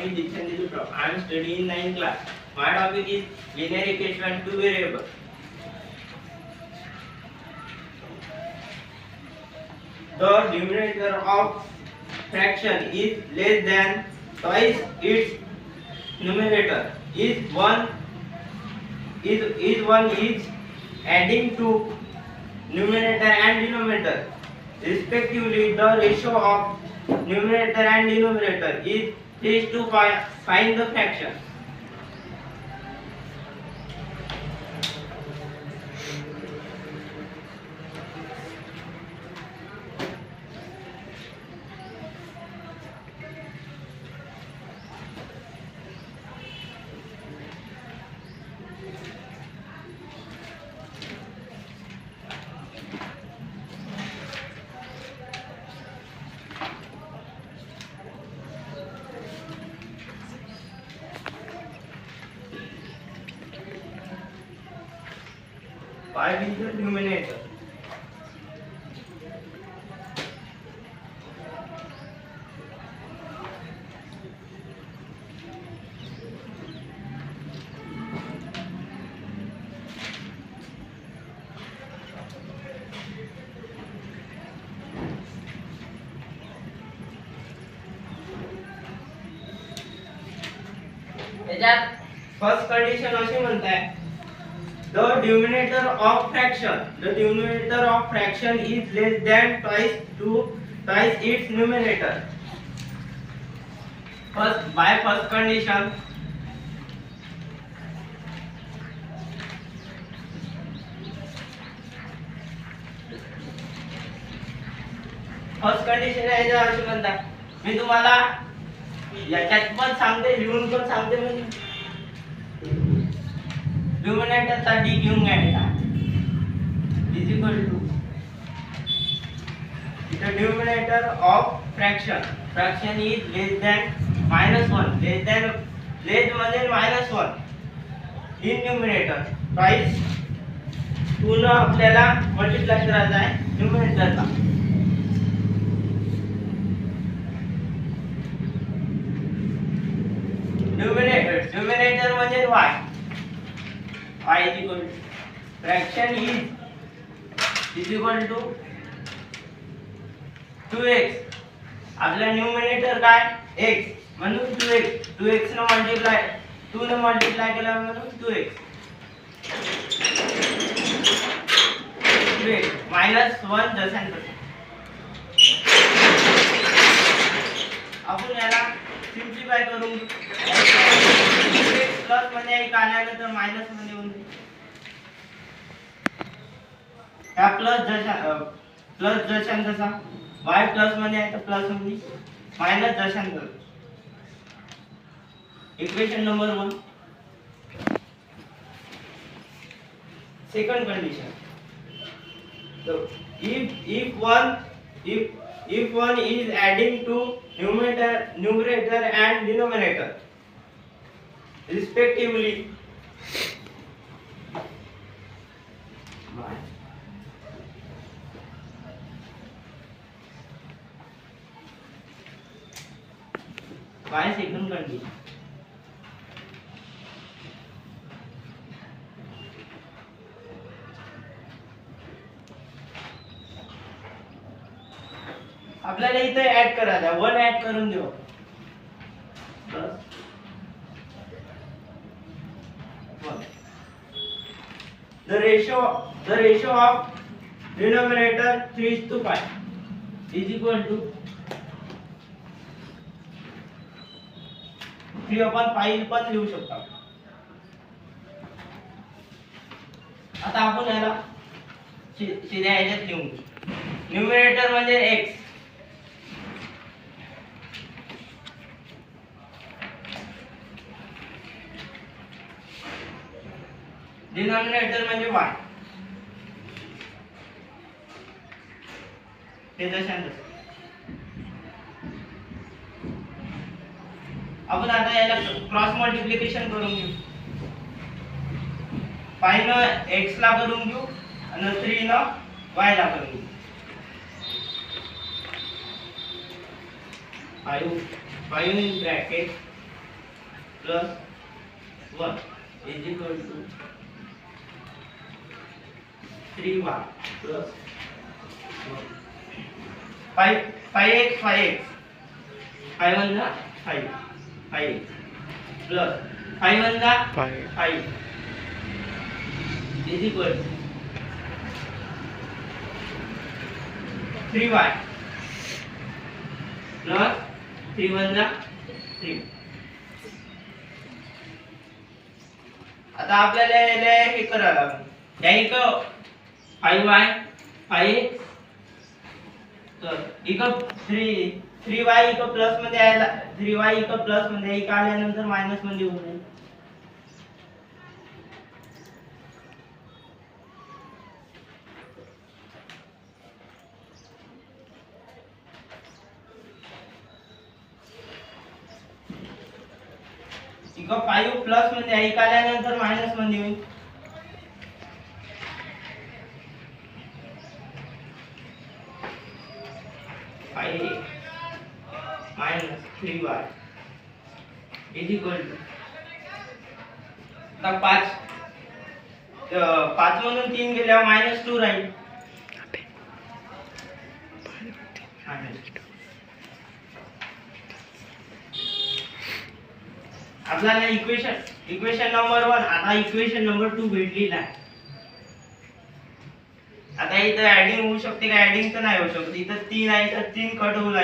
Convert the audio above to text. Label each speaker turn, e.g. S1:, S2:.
S1: is Dishan Dilip. I am studying in 9th class. My topic is linear equation and two variables. The numerator of fraction is less than twice its numerator. Is one is adding to numerator and denominator respectively. The ratio of numerator and denominator is 3:5. Find the fraction. Five is the numerator. याच्यात first condition अशी म्हणताय the numerator of fraction is less than twice its numerator. First condition, आहे अशी म्हणतात. मी तुम्हाला याच्यात पण सांगते, लिहून पण सांगते. म्हणजे numerator साठी घेऊन घ्यायचा is equal to the numerator of fraction is less than -1. less म्हणजे -1 in numerator. twice 2 न आपल्याला मल्टिप्लाय करायचा आहे न्यूमरेटरला. न्यूमरेटर म्हणजे y is equal to fraction is equal to 2x. आपला न्यूमरेटर काय x म्हणून 2x न मल्टिप्लाय 2 न मल्टिप्लाय केला म्हणून 2x -1 जसं आपण याला सिम्प्लिफाय करून प्लस मध्ये एक आल्यानंतर मायनस मध्ये होऊन त्या प्लस जशान तसा y प्लस मध्ये आहे तर प्लस मध्ये मायनस जशान तर equation number 1. Second condition, so if one is adding to numerator and denominator respectively, by second condition, आपल्याला इथे ऍड करायचा 1 ऍड करून देऊ. The ratio of denominator 3:5 is equal to 3/5 पण लिहू शकतो. आता आपण याला सीध्या ह्याच्यात लिहून घेऊ. न्यूमरेटर म्हणजे x, डिनॉमिनेटर म्हणजे y. ते जशांत आपण आता याला क्रॉस मल्टिप्लिकेशन करून घेऊ. 5 न x ला करून घेऊ आणि 3 न y ला करून घेऊ. 5 in bracket plus 1 is equal to 3y plus 1. 5x 5 1 जा 5 plus 5 1 जा 5 is equal to 3y plus 3 1 जा 3. आता आपल्याला हे करावं लागेल. या इक 5y 5x तर इक 3y इक प्लस मध्ये आला 3y इक प्लस मध्ये इक आल्यानंतर मायनस मध्ये होऊन जाईल. इक 5 प्लस मध्ये आहे इक आल्यानंतर मायनस मध्ये होईल. minus 3y is equal to आता 5 म्हणून 3 गेल्यावर -2 राहील. आपल्याला इक्वेशन नंबर 1 आता इक्वेशन नंबर 2 भेटलेला आहे. आता इथं ऍडिंग होऊ शकते का? ऍडिंग तर नाही होऊ शकत. इथं 3 आहे तर 3 कट होईल.